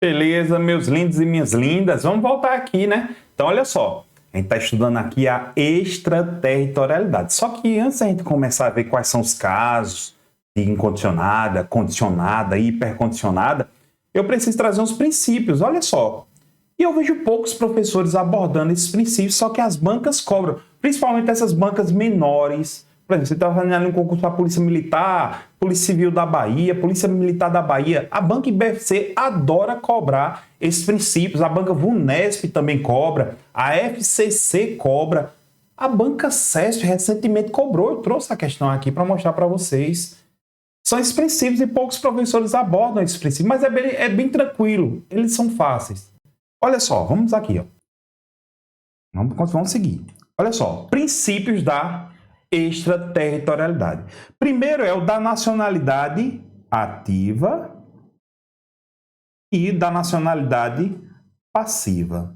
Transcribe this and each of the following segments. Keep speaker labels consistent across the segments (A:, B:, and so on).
A: Beleza, meus lindos e minhas lindas, vamos voltar aqui, né? Então, olha só, a gente está estudando aqui a extraterritorialidade. Só que antes da gente começar a ver quais são os casos de incondicionada, condicionada, hipercondicionada, eu preciso trazer uns princípios, olha só. E eu vejo poucos professores abordando esses princípios, só que as bancas cobram, principalmente essas bancas menores. Por exemplo, você está fazendo ali um concurso para a Polícia Militar, Polícia Civil da Bahia, Polícia Militar da Bahia. A banca IBFC adora cobrar esses princípios. A banca VUNESP também cobra. A FCC cobra. A banca SESP recentemente cobrou. Eu trouxe a questão aqui para mostrar para vocês. São esses princípios e poucos professores abordam esses princípios. Mas é bem tranquilo. Eles são fáceis. Olha só, vamos aqui. Ó. Vamos seguir. Olha só, princípios da extraterritorialidade. Primeiro é o da nacionalidade ativa e da nacionalidade passiva.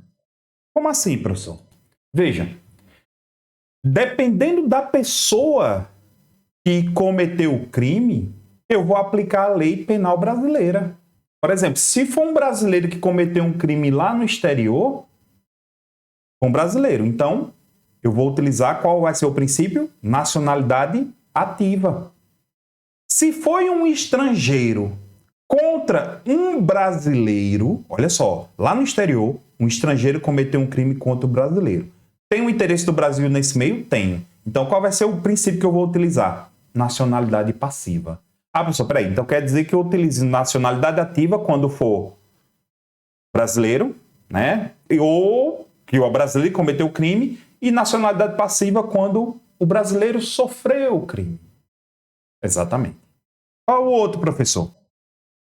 A: Como assim, professor? Veja, dependendo da pessoa que cometeu o crime, eu vou aplicar a lei penal brasileira. Por exemplo, se for um brasileiro que cometeu um crime lá no exterior, um brasileiro, então eu vou utilizar qual vai ser o princípio? Nacionalidade ativa. Se foi um estrangeiro contra um brasileiro, olha só, lá no exterior, um estrangeiro cometeu um crime contra o brasileiro. Tem o interesse do Brasil nesse meio? Tem. Então, qual vai ser o princípio que eu vou utilizar? Nacionalidade passiva. Ah, professor, peraí, então quer dizer que eu utilize nacionalidade ativa quando for brasileiro, né? Ou que o brasileiro cometeu o crime, e nacionalidade passiva quando o brasileiro sofreu o crime. Exatamente. Qual o outro, professor?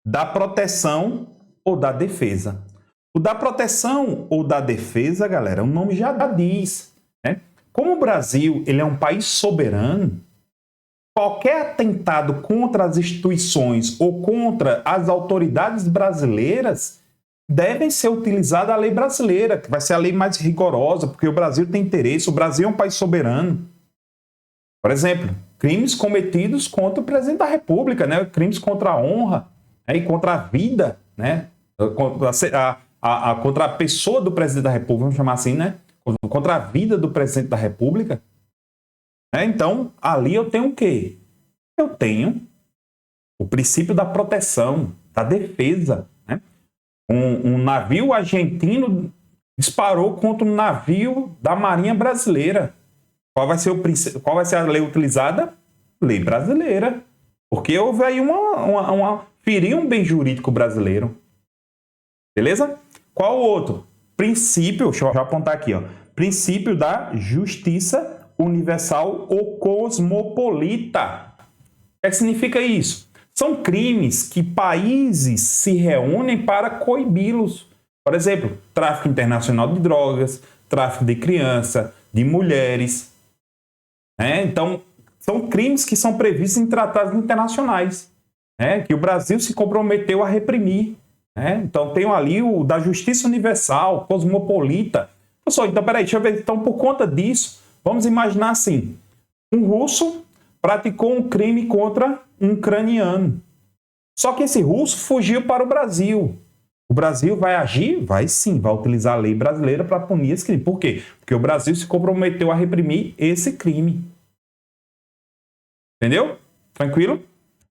A: Da proteção ou da defesa. O da proteção ou da defesa, galera, o nome já diz, né? Como o Brasil ele é um país soberano, qualquer atentado contra as instituições ou contra as autoridades brasileiras devem ser utilizadas a lei brasileira, que vai ser a lei mais rigorosa, porque o Brasil tem interesse, o Brasil é um país soberano. Por exemplo, crimes cometidos contra o presidente da República, né? Crimes contra a honra, né? E contra a vida, né? Contra a pessoa do presidente da República, vamos chamar assim, né? Contra a vida do presidente da República. Então, ali eu tenho o quê? Eu tenho o princípio da proteção, da defesa. Né? Um navio argentino disparou contra um navio da Marinha Brasileira. Qual vai ser a lei utilizada? Lei brasileira. Porque houve aí ferir um bem jurídico brasileiro. Beleza? Qual o outro? Princípio, deixa eu apontar aqui, ó. Princípio da justiça universal ou cosmopolita. O que significa isso? São crimes que países se reúnem para coibi-los. Por exemplo, tráfico internacional de drogas, tráfico de criança, de mulheres. Né? Então, são crimes que são previstos em tratados internacionais, né? Que o Brasil se comprometeu a reprimir. Né? Então, tem ali o da justiça universal, cosmopolita. Pessoal, então, peraí, deixa eu ver. Então, por conta disso, vamos imaginar assim, um russo praticou um crime contra um ucraniano. Só que esse russo fugiu para o Brasil. O Brasil vai agir? Vai sim, vai utilizar a lei brasileira para punir esse crime. Por quê? Porque o Brasil se comprometeu a reprimir esse crime. Entendeu? Tranquilo?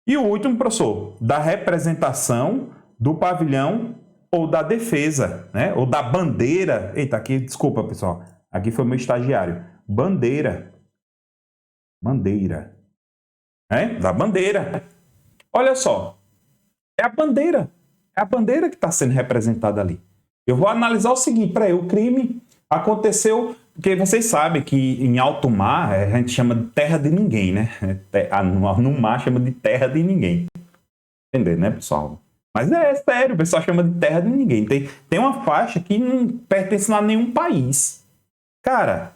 A: E o último, professor, da representação do pavilhão ou da defesa, né? Ou da bandeira. Eita, aqui, desculpa, pessoal. Aqui foi meu estagiário. Bandeira. Bandeira. Da bandeira. Olha só. É a bandeira. É a bandeira que está sendo representada ali. Eu vou analisar o seguinte. Peraí, o crime aconteceu... Porque vocês sabem que em alto mar a gente chama de terra de ninguém, né? No mar chama de terra de ninguém. Entendeu, né, pessoal? Mas é sério, o pessoal chama de terra de ninguém. Tem uma faixa que não pertence a nenhum país. Cara,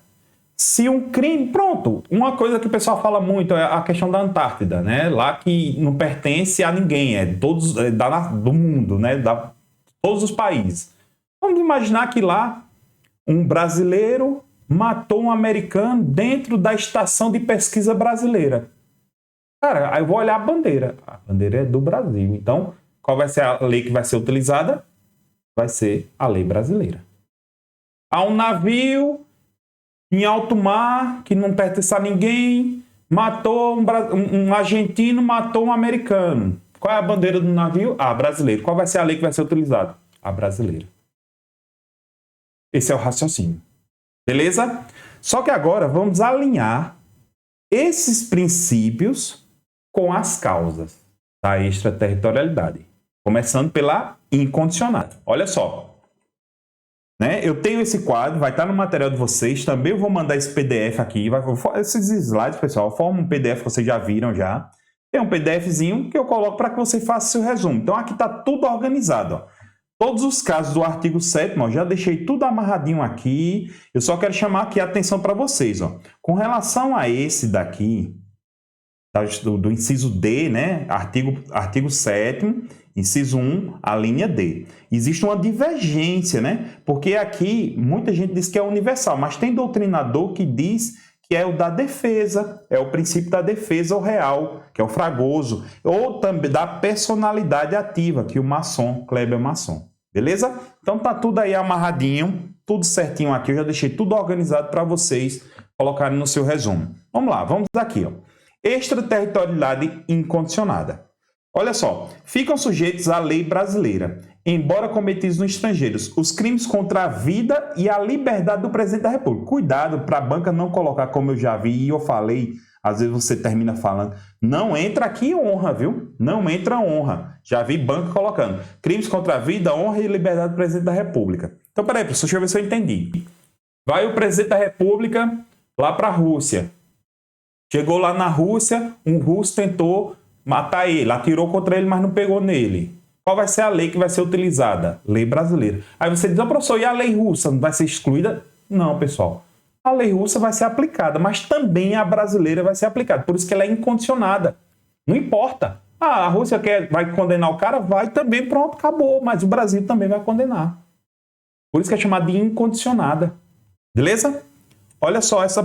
A: se um crime... Pronto, uma coisa que o pessoal fala muito é a questão da Antártida, né? Lá que não pertence a ninguém, do mundo, né? Todos os países. Vamos imaginar que lá um brasileiro matou um americano dentro da estação de pesquisa brasileira. Cara, aí eu vou olhar a bandeira. A bandeira é do Brasil. Então, qual vai ser a lei que vai ser utilizada? vai ser a lei brasileira. Há um navio em alto mar que não pertence a ninguém, matou um argentino, matou um americano. Qual é a bandeira do navio? Ah, brasileiro. Qual vai ser a lei que vai ser utilizada? A brasileira. Esse é o raciocínio. Beleza? Só que agora vamos alinhar esses princípios com as causas da extraterritorialidade. Começando pela incondicional. Olha só. Né? Eu tenho esse quadro, vai estar no material de vocês. Também eu vou mandar esse PDF aqui. Esses slides, pessoal, formam um PDF que vocês já viram já. Tem um PDFzinho que eu coloco para que você faça seu resumo. Então aqui está tudo organizado. Ó. Todos os casos do artigo 7º, já deixei tudo amarradinho aqui. Eu só quero chamar aqui a atenção para vocês. Ó. Com relação a esse daqui, do inciso D, né? Artigo 7º, inciso 1, a linha D. Existe uma divergência, né? Porque aqui muita gente diz que é universal, mas tem doutrinador que diz que é o da defesa, é o princípio da defesa ao real, que é o Fragoso, ou também da personalidade ativa, que o Masson, Kleber Masson. Beleza? Então tá tudo aí amarradinho, tudo certinho aqui, eu já deixei tudo organizado para vocês colocarem no seu resumo. Vamos lá, vamos aqui, ó. Extraterritorialidade incondicionada. Olha só, ficam sujeitos à lei brasileira, embora cometidos no estrangeiro, os crimes contra a vida e a liberdade do presidente da República. Cuidado para a banca não colocar, como eu já vi e eu falei, às vezes você termina falando, não entra aqui honra, viu? Não entra honra. Já vi banca colocando crimes contra a vida, honra e liberdade do presidente da República. Então, peraí, professor, deixa eu ver se eu entendi. Vai o presidente da República lá para a Rússia. Chegou lá na Rússia, um russo tentou matar ele, atirou contra ele, mas não pegou nele. Qual vai ser a lei que vai ser utilizada? Lei brasileira. Aí você diz, professor, e a lei russa não vai ser excluída? Não, pessoal. A lei russa vai ser aplicada, mas também a brasileira vai ser aplicada. Por isso que ela é incondicionada. Não importa. Ah, a Rússia vai condenar o cara? Vai também, pronto, acabou. Mas o Brasil também vai condenar. Por isso que é chamada de incondicionada. Beleza? Olha só essa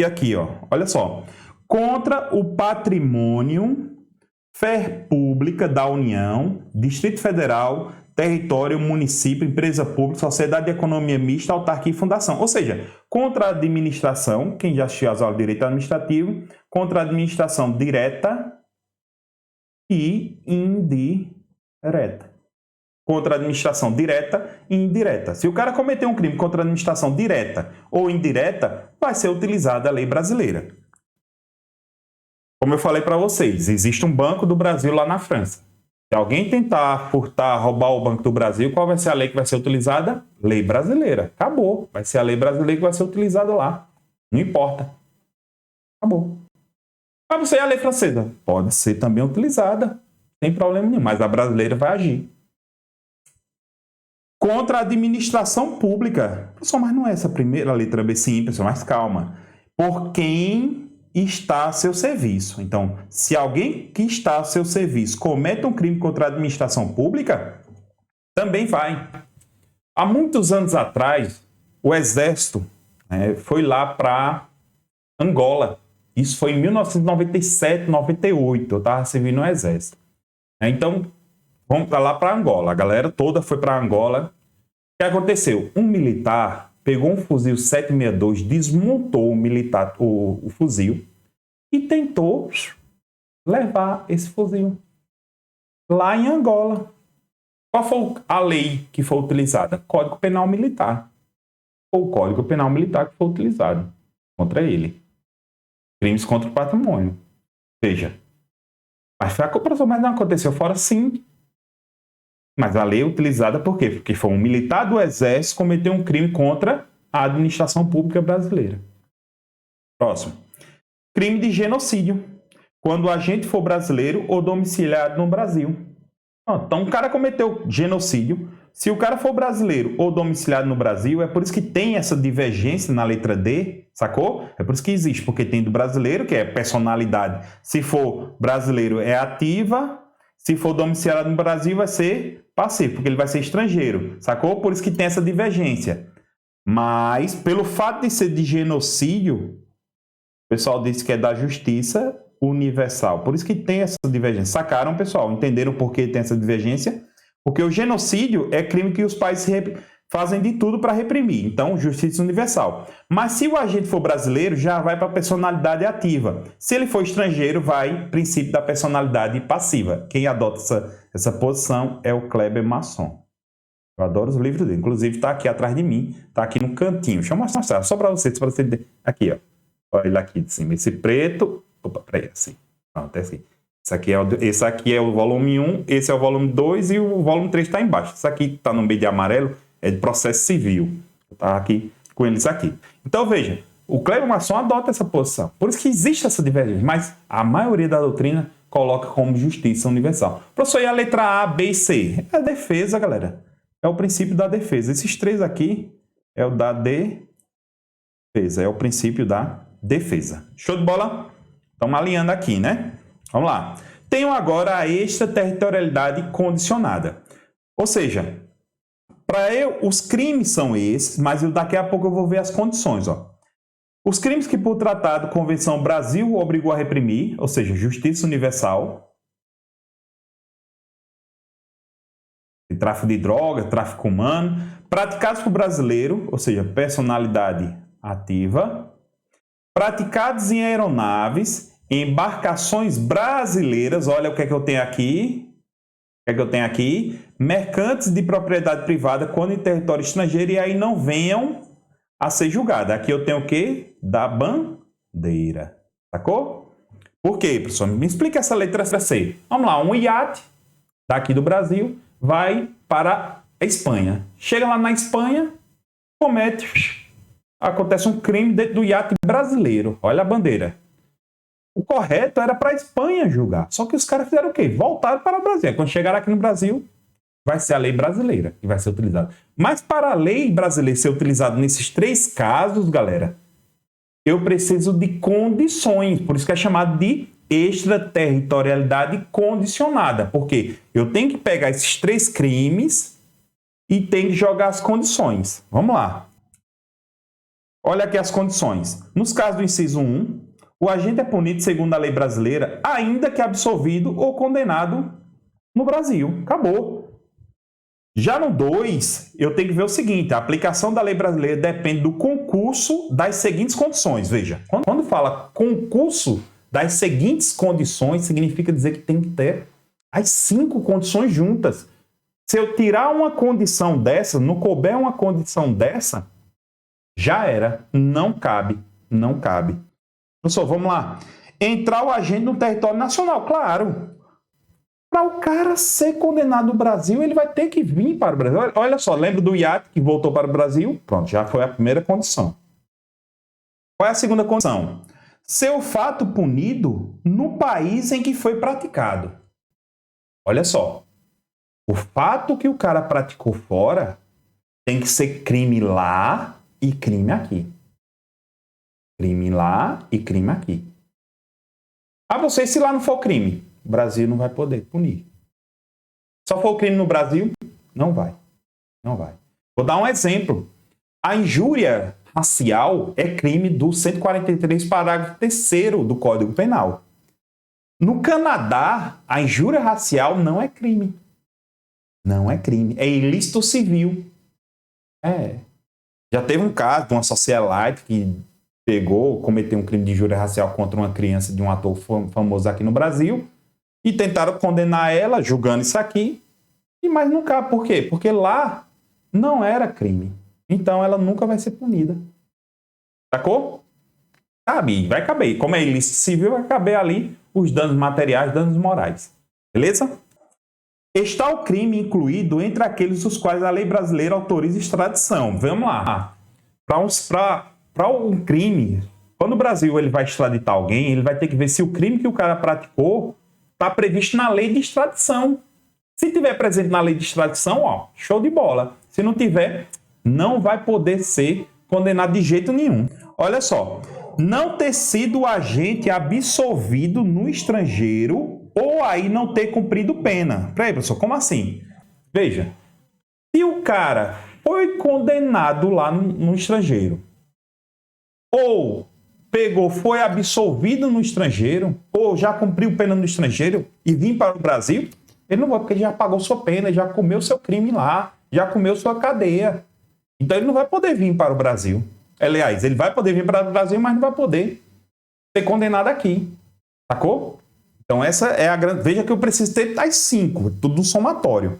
A: aqui, ó. Olha só. Contra o patrimônio, fé pública da União, Distrito Federal, território, município, empresa pública, sociedade de economia mista, autarquia e fundação. Ou seja, contra a administração, quem já assistiu às aulas de direito administrativo, contra a administração direta e indireta. Contra a administração direta e indireta. Se o cara cometer um crime contra a administração direta ou indireta, vai ser utilizada a lei brasileira. Como eu falei para vocês, existe um Banco do Brasil lá na França. Se alguém tentar furtar, roubar o Banco do Brasil, qual vai ser a lei que vai ser utilizada? Lei brasileira. Acabou. Vai ser a lei brasileira que vai ser utilizada lá. Não importa. Acabou. Mas você é a lei francesa? Pode ser também utilizada. Sem problema nenhum. Mas a brasileira vai agir. Contra a administração pública. Pessoal, mas não é essa primeira letra B, sim, pessoal, mas calma. Por quem está a seu serviço. Então, se alguém que está a seu serviço comete um crime contra a administração pública, também vai. Há muitos anos atrás, o Exército foi lá para Angola. Isso foi em 1997, 98. Eu estava servindo no Exército. Então, vamos lá para Angola. A galera toda foi para Angola. O que aconteceu? Um militar pegou um fuzil 762, desmontou o fuzil e tentou levar esse fuzil lá em Angola. Qual foi a lei que foi utilizada? Código Penal Militar. Foi o Código Penal Militar que foi utilizado contra ele. Crimes contra o patrimônio. Veja. Mas não aconteceu fora, sim. Mas a lei é utilizada por quê? Porque foi um militar do Exército que cometeu um crime contra a administração pública brasileira. Próximo. Crime de genocídio. Quando o agente for brasileiro ou domiciliado no Brasil. Então, o cara cometeu genocídio. Se o cara for brasileiro ou domiciliado no Brasil, é por isso que tem essa divergência na letra D, sacou? É por isso que existe, porque tem do brasileiro, que é personalidade. Se for brasileiro, é ativa. Se for domiciliado no Brasil, vai ser passivo, porque ele vai ser estrangeiro, sacou? Por isso que tem essa divergência. Mas, pelo fato de ser de genocídio, o pessoal disse que é da justiça universal. Por isso que tem essa divergência. Sacaram, pessoal? Entenderam por que tem essa divergência? Porque o genocídio é crime que os países fazem de tudo para reprimir. Então, justiça universal. Mas se o agente for brasileiro, já vai para a personalidade ativa. Se ele for estrangeiro, vai princípio da personalidade passiva. Quem adota essa posição é o Kleber Masson. Eu adoro os livros dele. Inclusive, está aqui atrás de mim. Está aqui no cantinho. Deixa eu mostrar só para você ver. Aqui, ó. Olha ele aqui de cima. Esse preto... Opa, peraí, assim. Pronto, é assim. Esse aqui é o volume 1, esse é o volume 2 e o volume 3 está embaixo. Isso aqui está no meio de amarelo, é de processo civil. Está aqui com eles aqui. Então, veja, o Kleber Masson adota essa posição. Por isso que existe essa divergência, mas a maioria da doutrina coloca como justiça universal. Professor, e a letra A, B e C? É a defesa, galera. É o princípio da defesa. Esses três aqui é o da defesa, é o princípio da defesa. Show de bola? Estamos alinhando aqui, né? Vamos lá. Tenho agora a extraterritorialidade condicionada. Ou seja, os crimes são esses, mas daqui a pouco eu vou ver as condições. Ó. Os crimes que por tratado Convenção Brasil obrigou a reprimir, ou seja, justiça universal, tráfico de droga, tráfico humano, praticados por brasileiro, ou seja, personalidade ativa, praticados em aeronaves, embarcações brasileiras, olha o que é que eu tenho aqui, mercantes de propriedade privada quando em território estrangeiro e aí não venham a ser julgados. Aqui eu tenho o quê? Da bandeira, sacou? Por quê, professor? Me explica essa letra C. Vamos lá, um iate daqui do Brasil vai para a Espanha. Chega lá na Espanha, acontece um crime dentro do iate brasileiro. Olha a bandeira. O correto era para a Espanha julgar. Só que os caras fizeram o quê? Voltaram para o Brasil. Quando chegaram aqui no Brasil, vai ser a lei brasileira que vai ser utilizada. Mas para a lei brasileira ser utilizada nesses três casos, galera, eu preciso de condições. Por isso que é chamado de extraterritorialidade condicionada. Porque eu tenho que pegar esses três crimes e tenho que jogar as condições. Vamos lá. Olha aqui as condições. Nos casos do inciso 1, o agente é punido segundo a lei brasileira, ainda que absolvido ou condenado no Brasil. Acabou. Já no 2, eu tenho que ver o seguinte, a aplicação da lei brasileira depende do concurso das seguintes condições. Veja, quando fala concurso das seguintes condições, significa dizer que tem que ter as 5 condições juntas. Se eu tirar uma condição dessa, não couber uma condição dessa, já era. Não cabe. Não cabe. Professor, vamos lá. Entrar o agente no território nacional, claro. Para o cara ser condenado no Brasil, ele vai ter que vir para o Brasil. Olha só, lembra do iate que voltou para o Brasil? Pronto, já foi a primeira condição. Qual é a segunda condição? Ser o fato punido no país em que foi praticado. Olha só, o fato que o cara praticou fora tem que ser crime lá e crime aqui. Crime lá e crime aqui. Ah, você, se lá não for crime, o Brasil não vai poder punir. Só for crime no Brasil, não vai. Não vai. Vou dar um exemplo. A injúria racial é crime do 143, parágrafo 3º do Código Penal. No Canadá, a injúria racial não é crime. Não é crime. É ilícito civil. Já teve um caso de uma socialite que cometeu um crime de injúria racial contra uma criança de um ator famoso aqui no Brasil e tentaram condenar ela, julgando isso aqui, mas não cabe. Por quê? Porque lá não era crime. Então ela nunca vai ser punida. Sacou? Cabe, vai caber. Como é ilícito civil, vai caber ali os danos materiais, danos morais. Beleza? Está o crime incluído entre aqueles dos quais a lei brasileira autoriza extradição. Vamos lá. Para um crime, quando o Brasil ele vai extraditar alguém, ele vai ter que ver se o crime que o cara praticou está previsto na lei de extradição. Se tiver presente na lei de extradição, ó, show de bola. Se não tiver, não vai poder ser condenado de jeito nenhum. Olha só, não ter sido agente absolvido no estrangeiro ou aí não ter cumprido pena. Peraí, professor, como assim? Veja, se o cara foi condenado lá no estrangeiro, ou foi absolvido no estrangeiro, ou já cumpriu pena no estrangeiro e vim para o Brasil, Ele não vai, porque ele já pagou sua pena, já comeu seu crime lá, já comeu sua cadeia. Então ele não vai poder vir para o Brasil. Aliás, ele vai poder vir para o Brasil, mas não vai poder ser condenado aqui. Sacou? Então essa é a grande... Veja que eu preciso ter as 5, tudo no somatório.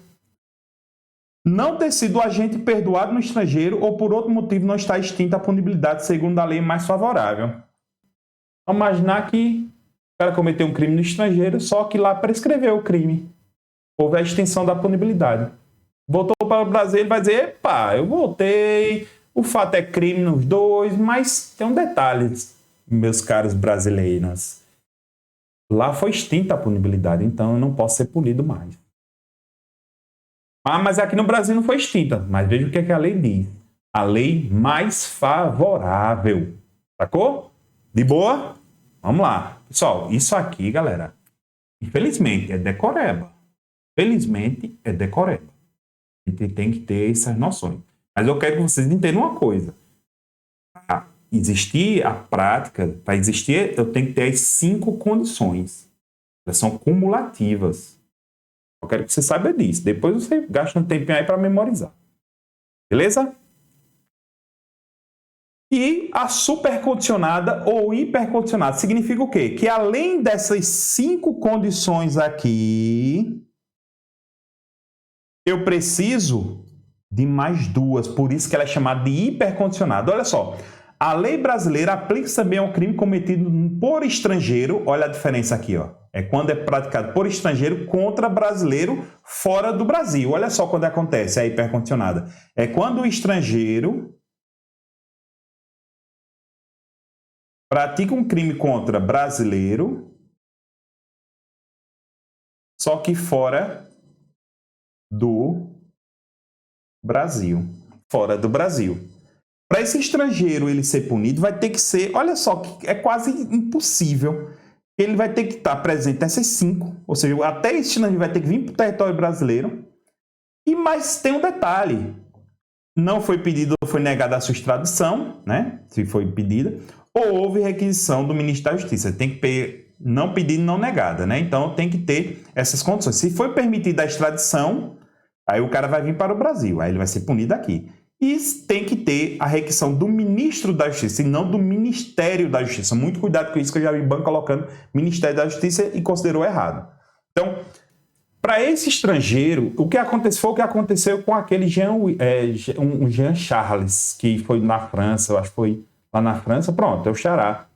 A: Não ter sido agente perdoado no estrangeiro ou por outro motivo não está extinta a punibilidade segundo a lei mais favorável. Vamos imaginar que o cara cometeu um crime no estrangeiro, só que lá prescreveu o crime. Houve a extensão da punibilidade. Voltou para o Brasil, ele vai dizer, epa, eu voltei, o fato é crime nos dois, mas tem um detalhe, meus caros brasileiros. Lá foi extinta a punibilidade, então eu não posso ser punido mais. Ah, mas aqui no Brasil não foi extinta. Mas veja o que a lei diz. A lei mais favorável. Sacou? De boa? Vamos lá. Pessoal, isso aqui, galera, infelizmente é decoreba. Felizmente é decoreba. A gente tem que ter essas noções. Mas eu quero que vocês entendam uma coisa. Para existir a prática, para existir, eu tenho que ter as 5 condições. Elas são cumulativas. Eu quero que você saiba disso. Depois você gasta um tempinho aí para memorizar. Beleza? E a supercondicionada ou hipercondicionada significa o quê? Que além dessas 5 condições aqui, eu preciso de mais 2. Por isso que ela é chamada de hipercondicionada. Olha só. A lei brasileira aplica-se também ao crime cometido por estrangeiro. Olha a diferença aqui, ó. É quando é praticado por estrangeiro contra brasileiro fora do Brasil. Olha só quando acontece a hipercondicionada. É quando o estrangeiro pratica um crime contra brasileiro, só que fora do Brasil. Fora do Brasil. Para esse estrangeiro ele ser punido, vai ter que ser... Olha só, é quase impossível. Ele vai ter que estar presente nessas 5. Ou seja, até esse estrangeiro vai ter que vir para o território brasileiro. E mais tem um detalhe. Não foi pedido ou foi negada a sua extradição, né? Se foi pedida. Ou houve requisição do Ministério da Justiça. Tem que não pedida e não negada, né? Então tem que ter essas condições. Se foi permitida a extradição, aí o cara vai vir para o Brasil. Aí ele vai ser punido aqui. E tem que ter a requisição do Ministro da Justiça e não do Ministério da Justiça. Muito cuidado com isso, que eu já vi banco colocando Ministério da Justiça e considerou errado. Então, para esse estrangeiro, o que aconteceu foi o que aconteceu com aquele Jean Charles, que foi na França, eu acho que foi lá na França, pronto, é o xará.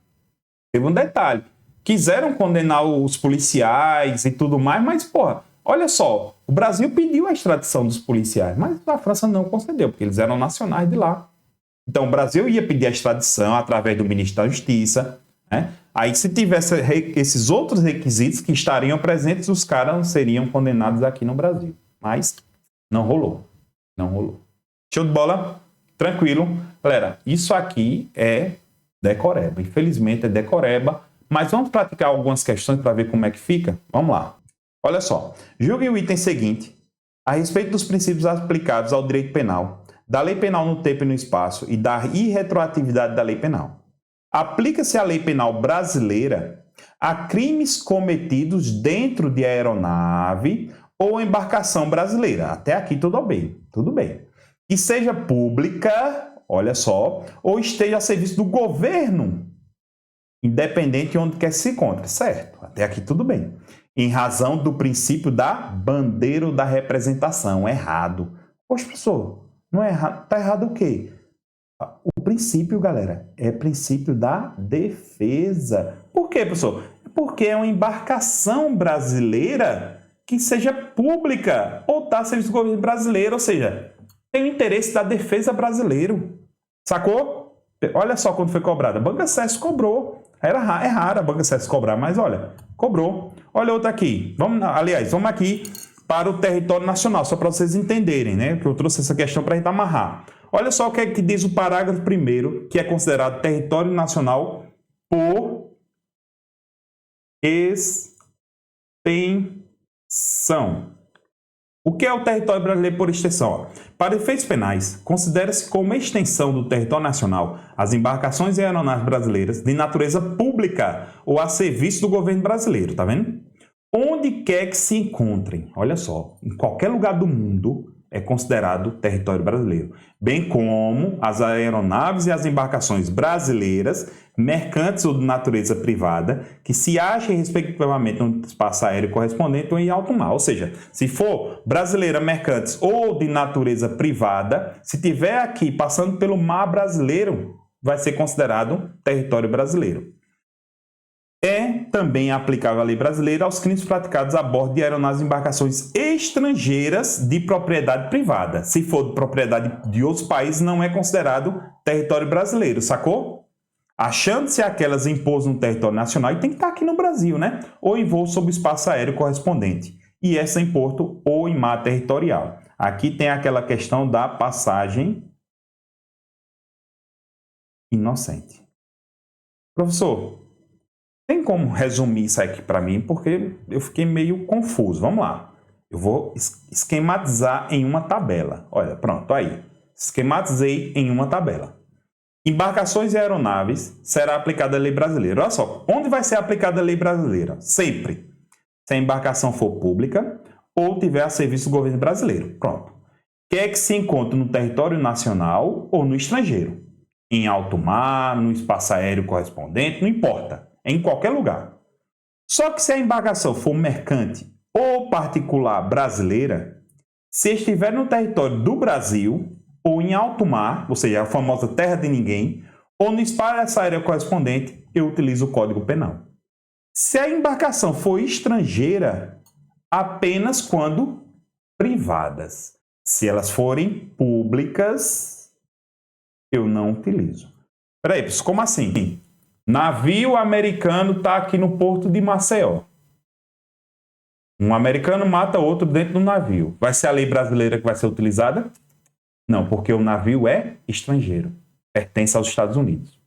A: Teve um detalhe. Quiseram condenar os policiais e tudo mais, mas, porra, olha só, o Brasil pediu a extradição dos policiais, mas a França não concedeu, porque eles eram nacionais de lá. Então, o Brasil ia pedir a extradição através do Ministro da Justiça, né? Aí, se tivesse esses outros requisitos que estariam presentes, os caras não seriam condenados aqui no Brasil. Mas não rolou. Não rolou. Show de bola? Tranquilo. Galera, isso aqui é decoreba. Infelizmente, é decoreba. Mas vamos praticar algumas questões para ver como é que fica? Vamos lá. Olha só, julgue o item seguinte a respeito dos princípios aplicados ao direito penal, da lei penal no tempo e no espaço e da irretroatividade da lei penal. Aplica-se a lei penal brasileira a crimes cometidos dentro de aeronave ou embarcação brasileira. Até aqui tudo bem, tudo bem. E seja pública, olha só, ou esteja a serviço do governo, independente de onde quer que se encontre, certo? Até aqui tudo bem. Em razão do princípio da bandeira ou da representação. Errado. Poxa, professor, não é errado. Está errado o quê? O princípio, galera, é princípio da defesa. Por quê, professor? Porque é uma embarcação brasileira que seja pública ou está a serviço do governo brasileiro, ou seja, tem o interesse da defesa brasileiro. Sacou? Olha só quando foi cobrada. A Banca Cesso cobrou. É raro a Banca Cesso cobrar, mas olha, cobrou. Olha outra aqui. Vamos aqui para o território nacional, só para vocês entenderem, né? Que eu trouxe essa questão para a gente amarrar. Olha só o que é que diz o parágrafo 1º, que é considerado território nacional por extensão. O que é o território brasileiro por extensão? Para efeitos penais, considera-se como extensão do território nacional as embarcações e aeronaves brasileiras de natureza pública ou a serviço do governo brasileiro, tá vendo? onde quer que se encontrem, olha só, em qualquer lugar do mundo é considerado território brasileiro, bem como as aeronaves e as embarcações brasileiras, mercantes ou de natureza privada, que se achem respectivamente no espaço aéreo correspondente ou em alto mar. Ou seja, se for brasileira, mercantes ou de natureza privada, se tiver aqui passando pelo mar brasileiro, vai ser considerado território brasileiro. É também aplicável a lei brasileira aos crimes praticados a bordo de aeronaves e embarcações estrangeiras de propriedade privada. Se for de propriedade de outros países, não é considerado território brasileiro, sacou? Achando-se aquelas em pouso no território nacional, e tem que estar aqui no Brasil, né? Ou em voo sob o espaço aéreo correspondente. E essa em porto ou em mar territorial. Aqui tem aquela questão da passagem inocente. Professor, tem como resumir isso aqui para mim? Porque eu fiquei meio confuso. Vamos lá. Eu vou esquematizar em uma tabela. Olha, pronto, aí. Esquematizei em uma tabela. Embarcações e aeronaves será aplicada a lei brasileira. Olha só, onde vai ser aplicada a lei brasileira? Sempre. Se a embarcação for pública ou tiver a serviço do governo brasileiro. Pronto. Quer que se encontre no território nacional ou no estrangeiro. Em alto mar, no espaço aéreo correspondente, não importa. É em qualquer lugar. Só que se a embarcação for mercante ou particular brasileira, se estiver no território do Brasil ou em alto mar, ou seja, a famosa terra de ninguém, ou no espaço aéreo correspondente, eu utilizo o Código Penal. Se a embarcação for estrangeira, apenas quando privadas. Se elas forem públicas, eu não utilizo. Peraí, como assim? Navio americano está aqui no porto de Maceió. Um americano mata outro dentro do navio. Vai ser a lei brasileira que vai ser utilizada? Não, porque o navio é estrangeiro. Pertence aos Estados Unidos.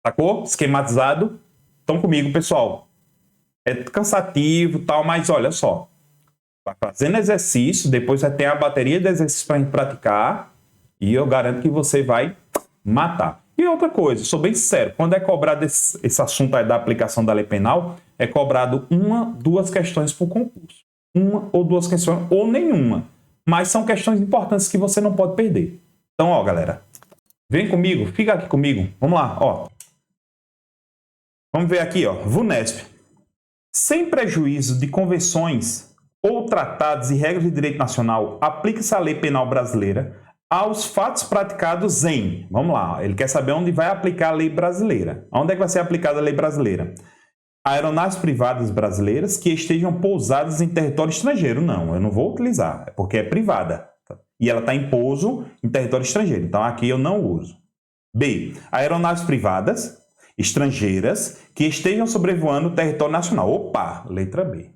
A: Sacou? Esquematizado? Estão comigo, pessoal. É cansativo e tal, mas olha só. Vai fazendo exercício, depois vai ter a bateria de exercícios para a gente praticar e eu garanto que você vai matar. E outra coisa, sou bem sincero, quando é cobrado esse assunto aí da aplicação da lei penal, é cobrado 1, 2 questões por concurso. 1 ou 2 questões, ou nenhuma. Mas são questões importantes que você não pode perder. Então, ó, galera, vem comigo, fica aqui comigo. Vamos lá, ó. Vamos ver aqui, ó, VUNESP. Sem prejuízo de convenções ou tratados e regras de direito nacional, aplica-se a lei penal brasileira aos fatos praticados em... Vamos lá, ele quer saber onde vai aplicar a lei brasileira. Onde é que vai ser aplicada a lei brasileira? Aeronaves privadas brasileiras que estejam pousadas em território estrangeiro. Não, eu não vou utilizar, é porque é privada. E ela está em pouso em território estrangeiro. Então, aqui eu não uso. B. Aeronaves privadas estrangeiras que estejam sobrevoando o território nacional. Opa, letra B.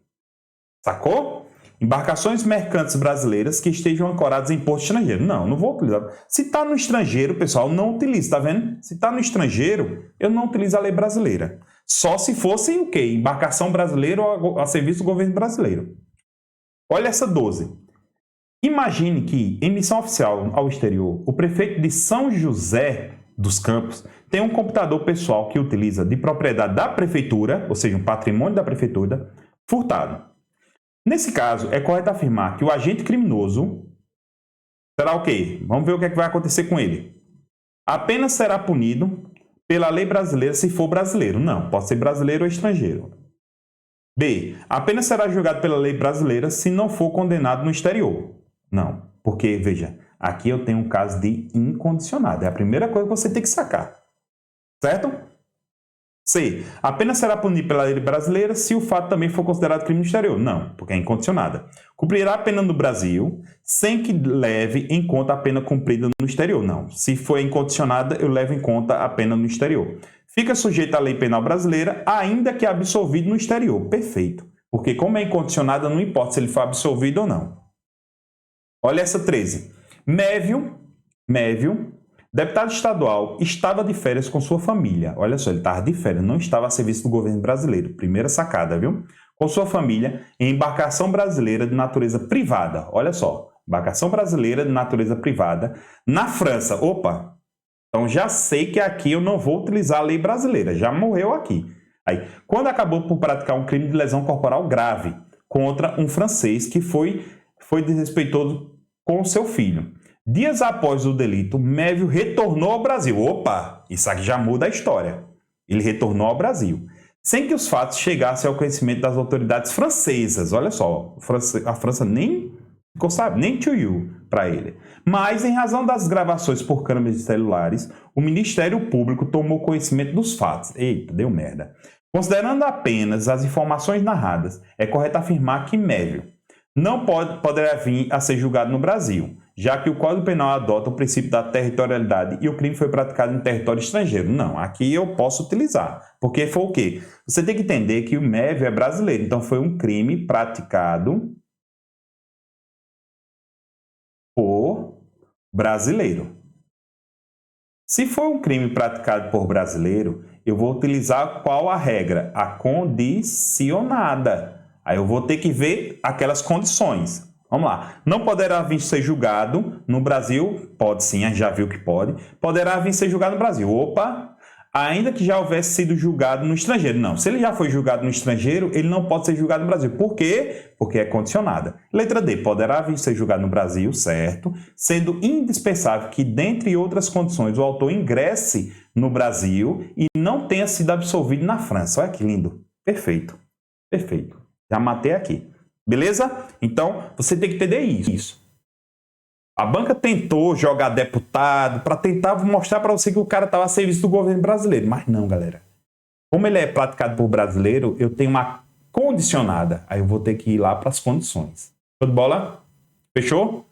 A: Sacou? Embarcações mercantes brasileiras que estejam ancoradas em porto estrangeiro. Não, não vou utilizar. Se está no estrangeiro, pessoal, não utilizo, tá vendo? Se está no estrangeiro, eu não utilizo a lei brasileira. Só se fosse o quê? Embarcação brasileira ou a serviço do governo brasileiro. Olha essa 12. Imagine que, em missão oficial ao exterior, o prefeito de São José dos Campos tem um computador pessoal que utiliza de propriedade da prefeitura, ou seja, um patrimônio da prefeitura, furtado. Nesse caso, é correto afirmar que o agente criminoso será o quê? Vamos ver o que é que vai acontecer com ele. Apenas será punido pela lei brasileira se for brasileiro. Não, pode ser brasileiro ou estrangeiro. B. Apenas será julgado pela lei brasileira se não for condenado no exterior. Não, porque, veja, aqui eu tenho um caso de incondicionado. É a primeira coisa que você tem que sacar. Certo? C. Apenas será punido pela lei brasileira se o fato também for considerado crime no exterior. Não, porque é incondicionada. Cumprirá a pena no Brasil sem que leve em conta a pena cumprida no exterior. Não. Se for incondicionada, eu levo em conta a pena no exterior. Fica sujeito à lei penal brasileira, ainda que absolvido no exterior. Perfeito. Porque como é incondicionada, não importa se ele for absolvido ou não. Olha essa 13. Mévio, deputado estadual, estava de férias com sua família. Olha só, ele estava de férias, não estava a serviço do governo brasileiro. Primeira sacada, viu? Com sua família em embarcação brasileira de natureza privada. Olha só, embarcação brasileira de natureza privada na França. Opa! Então já sei que aqui eu não vou utilizar a lei brasileira, já morreu aqui. Aí, quando acabou por praticar um crime de lesão corporal grave contra um francês que foi desrespeitoso com seu filho. Dias após o delito, Mévio retornou ao Brasil. Opa, isso aqui já muda a história. Ele retornou ao Brasil, sem que os fatos chegassem ao conhecimento das autoridades francesas. Olha só, a França nem ficou sabendo, nem tchuiu para ele. Mas, em razão das gravações por câmeras celulares, o Ministério Público tomou conhecimento dos fatos. Eita, deu merda. Considerando apenas as informações narradas, é correto afirmar que Mévio não poderá vir a ser julgado no Brasil, já que o Código Penal adota o princípio da territorialidade e o crime foi praticado em território estrangeiro. Não, aqui eu posso utilizar, porque foi o quê? Você tem que entender que o Mévio é brasileiro, então foi um crime praticado por brasileiro. Se for um crime praticado por brasileiro, eu vou utilizar qual a regra? A condicionada. Aí eu vou ter que ver aquelas condições. Vamos lá. Não poderá vir ser julgado no Brasil. Pode sim, a gente já viu que pode. Poderá vir ser julgado no Brasil. Opa! Ainda que já houvesse sido julgado no estrangeiro. Não, se ele já foi julgado no estrangeiro, ele não pode ser julgado no Brasil. Por quê? Porque é condicionada. Letra D. Poderá vir ser julgado no Brasil, certo? Sendo indispensável que, dentre outras condições, o autor ingresse no Brasil e não tenha sido absolvido na França. Olha que lindo. Perfeito. Perfeito. Já matei aqui. Beleza? Então, você tem que entender isso. A banca tentou jogar deputado para tentar mostrar para você que o cara estava a serviço do governo brasileiro. Mas não, galera. Como ele é praticado por brasileiro, eu tenho uma condicionada. Aí eu vou ter que ir lá para as condições. Show de bola? Fechou?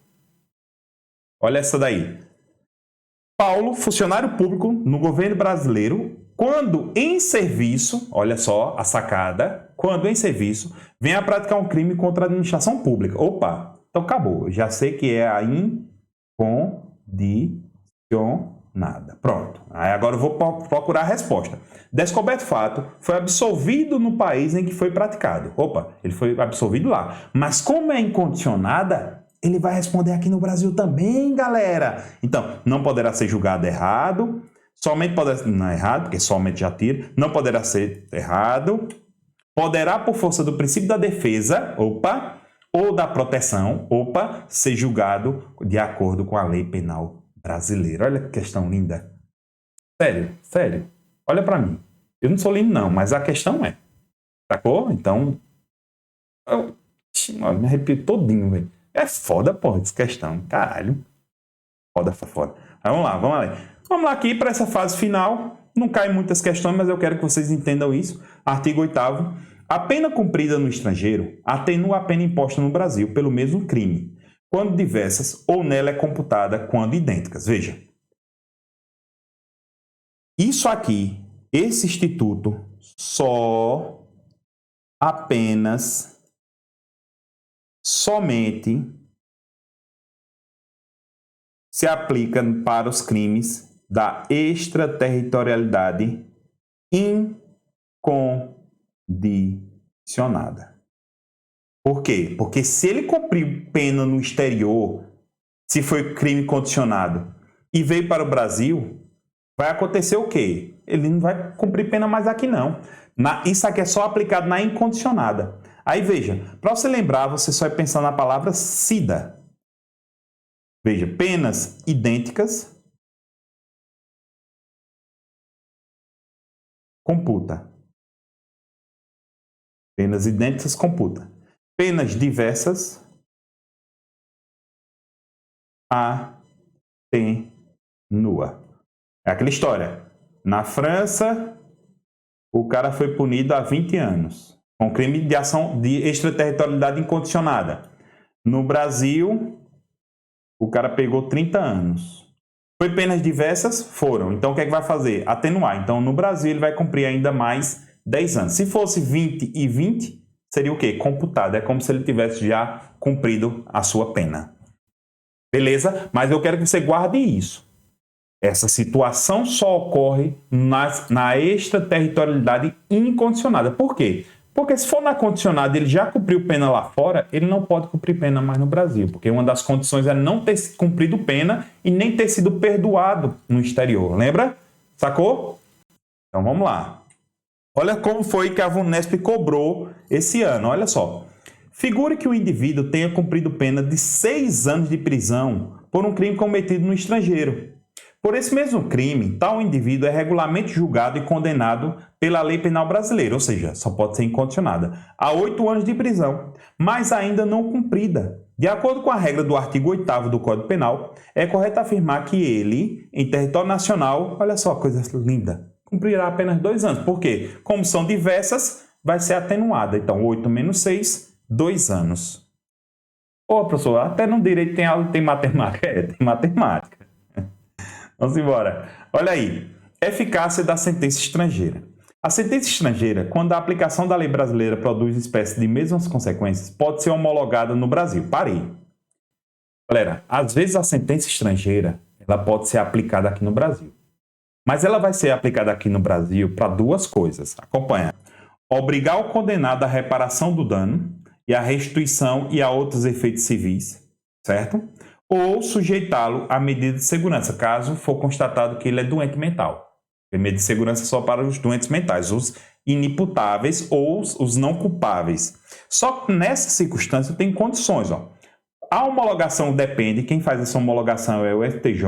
A: Olha essa daí. Paulo, funcionário público no governo brasileiro, quando em serviço, olha só a sacada, quando em serviço, vem a praticar um crime contra a administração pública. Opa, então acabou. Já sei que é a incondicionada. Pronto. Aí agora eu vou procurar a resposta. Descoberto o fato, foi absolvido no país em que foi praticado. Opa, ele foi absolvido lá. Mas como é incondicionada, ele vai responder aqui no Brasil também, galera. Então, não poderá ser julgado errado. Somente poderá... Não é errado, porque somente já tira. Não poderá ser errado. Poderá, por força do princípio da defesa, opa, ou da proteção, opa, ser julgado de acordo com a lei penal brasileira. Olha que questão linda. Sério, sério. Olha pra mim. Eu não sou lindo não, mas a questão é. Sacou? Então... Eu me arrepio todinho, velho. É foda, porra, essa questão. Caralho. Foda, foda. Vamos lá, vamos lá. Vamos lá aqui para essa fase final. Não cai muitas questões, mas eu quero que vocês entendam isso. Artigo 8º. A pena cumprida no estrangeiro atenua a pena imposta no Brasil pelo mesmo crime, quando diversas ou nela é computada quando idênticas. Veja. Isso aqui, esse instituto, só apenas, somente se aplica para os crimes da extraterritorialidade incondicionada. Por quê? Porque se ele cumpriu pena no exterior, se foi crime condicionado, e veio para o Brasil, vai acontecer o quê? Ele não vai cumprir pena mais aqui não. Isso aqui é só aplicado na incondicionada. Aí veja, para você lembrar, você só vai pensar na palavra SIDA. Veja, penas idênticas, computa. Penas idênticas, computa. Penas diversas, atenua. É aquela história. Na França, o cara foi punido a 20 anos, com crime de ação de extraterritorialidade incondicionada. No Brasil, o cara pegou 30 anos. Foi penas diversas? Foram. Então, o que é que vai fazer? Atenuar. Então, no Brasil, ele vai cumprir ainda mais 10 anos. Se fosse 20 e 20, seria o quê? Computado. É como se ele tivesse já cumprido a sua pena. Beleza? Mas eu quero que você guarde isso. Essa situação só ocorre na extraterritorialidade incondicionada. Por quê? Porque se for na condicionada, ele já cumpriu pena lá fora, ele não pode cumprir pena mais no Brasil. Porque uma das condições é não ter cumprido pena e nem ter sido perdoado no exterior. Lembra? Sacou? Então vamos lá. Olha como foi que a VUNESP cobrou esse ano, olha só. Figure que o indivíduo tenha cumprido pena de 6 anos de prisão por um crime cometido no estrangeiro. Por esse mesmo crime, tal indivíduo é regularmente julgado e condenado pela lei penal brasileira, ou seja, só pode ser incondicionada, a 8 anos de prisão, mas ainda não cumprida. De acordo com a regra do artigo 8º do Código Penal, é correto afirmar que ele, em território nacional, olha só, coisa linda, cumprirá apenas 2 anos. Por quê? Como são diversas, vai ser atenuada. Então, 8 menos 6, 2 anos. Ô, professor, até no direito tem aula, tem matemática. É, tem matemática. Vamos embora. Olha aí. Eficácia da sentença estrangeira. A sentença estrangeira, quando a aplicação da lei brasileira produz espécie de mesmas consequências, pode ser homologada no Brasil. Parei. Galera, às vezes a sentença estrangeira ela pode ser aplicada aqui no Brasil. Mas ela vai ser aplicada aqui no Brasil para 2 coisas. Acompanha. Obrigar o condenado à reparação do dano e à restituição e a outros efeitos civis, certo? Ou sujeitá-lo a medida de segurança, caso for constatado que ele é doente mental. Medida de segurança só para os doentes mentais, os inimputáveis ou os não culpáveis. Só que nessa circunstância tem condições. Ó. A homologação depende, quem faz essa homologação é o STJ.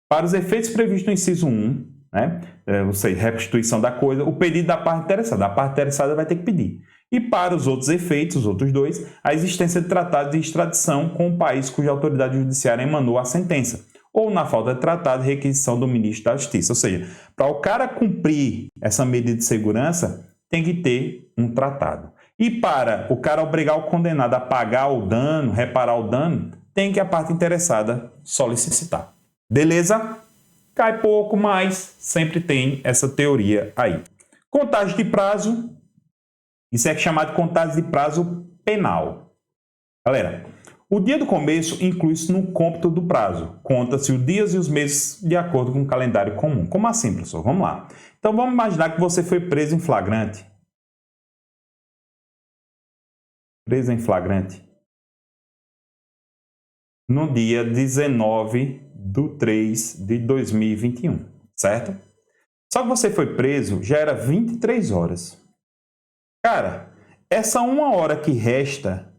A: Para os efeitos previstos no inciso 1, né, ou seja, restituição da coisa, o pedido da parte interessada. A parte interessada vai ter que pedir. E para os outros efeitos, os outros 2, a existência de tratado de extradição com o país cuja autoridade judiciária emanou a sentença. Ou, na falta de tratado, requisição do ministro da Justiça. Ou seja, para o cara cumprir essa medida de segurança, tem que ter um tratado. E para o cara obrigar o condenado a pagar o dano, reparar o dano, tem que a parte interessada solicitar. Beleza? Cai pouco, mas sempre tem essa teoria aí. Contagem de prazo. Isso é chamado de contagem de prazo penal. Galera, o dia do começo inclui-se no cômputo do prazo. Conta-se os dias e os meses de acordo com o calendário comum. Como assim, professor? Vamos lá. Então, vamos imaginar que você foi preso em flagrante. Preso em flagrante. No dia 19/3/2021, certo? Só que você foi preso, já era 23 horas. Cara, essa 1 hora que resta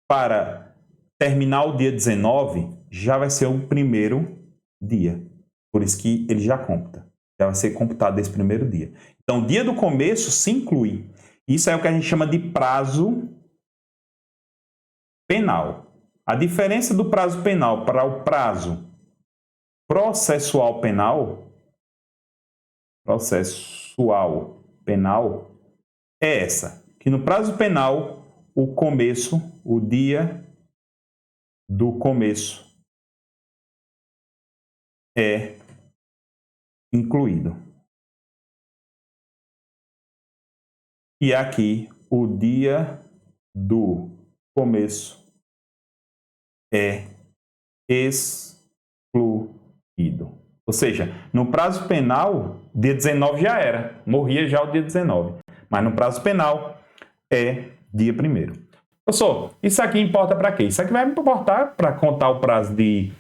A: para terminar o dia 19 já vai ser o primeiro dia. Por isso que ele já computa. Já vai ser computado esse primeiro dia. Então, o dia do começo se inclui. Isso é o que a gente chama de prazo penal. A diferença do prazo penal para o prazo processual penal é essa, que no prazo penal, o dia do começo é incluído. E aqui, o dia do começo é excluído. Ou seja, no prazo penal, dia 19 já era, morria já o dia 19. Mas no prazo penal é dia 1º. Professor, isso aqui importa para quê? Isso aqui vai importar para contar o prazo de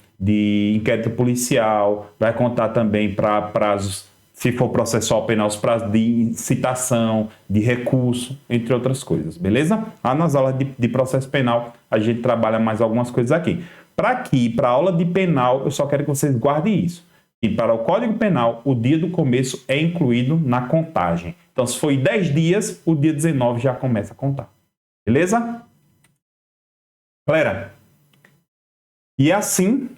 A: inquérito policial, vai contar também para prazos, se for processual penal, os prazos de citação, de recurso, entre outras coisas, beleza? Lá nas aulas de processo penal, a gente trabalha mais algumas coisas aqui. Para a aula de penal, eu só quero que vocês guardem isso. E para o Código Penal, o dia do começo é incluído na contagem. Então, se foi 10 dias, o dia 19 já começa a contar. Beleza? Galera, e assim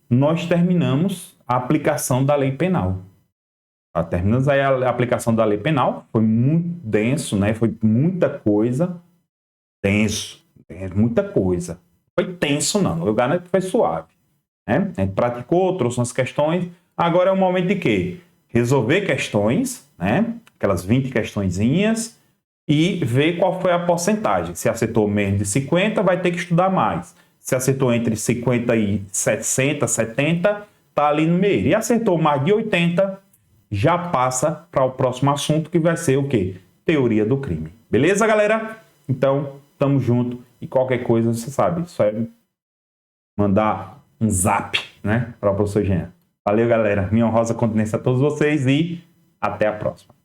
A: nós terminamos a aplicação da lei penal. Terminamos aí a aplicação da lei penal. Foi muito denso, né? Foi muita coisa. Denso. Muita coisa. Foi tenso, não. No lugar né, foi suave. Né? A gente praticou, trouxe umas questões. Agora é o momento de quê? Resolver questões, né? Aquelas 20 questõezinhas, e ver qual foi a porcentagem. Se acertou menos de 50, vai ter que estudar mais. Se acertou entre 50 e 60, 70, está ali no meio. E acertou mais de 80, já passa para o próximo assunto, que vai ser o quê? Teoria do crime. Beleza, galera? Então, tamo junto. E qualquer coisa, você sabe, só é mandar um zap, né, para o professor Jean. Valeu, galera. Minha honrosa continência a todos vocês e até a próxima.